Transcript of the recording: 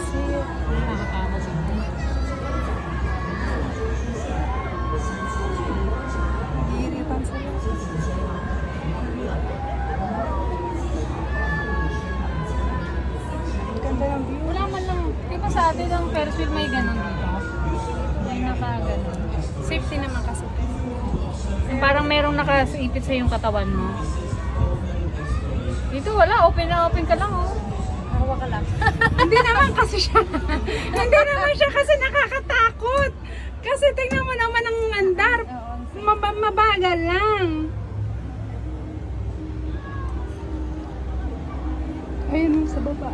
kasi. Nakakatawa sila. Nahihiripan sila. Ang ganda ng view. Wala man lang. Di ba sa atin ang Ferris wheel may ganun dito? May naka-ganun. Safety naman kasi. Yung parang merong nakaipit sa yung katawan mo. Dito wala. Open na open ka lang oh. Hawa ka lang. Hindi naman kasi siya. Hindi naman siya kasi nakakatakot. Kasi tingnan mo naman ang andar. Mabagal lang. Ayun sa baba.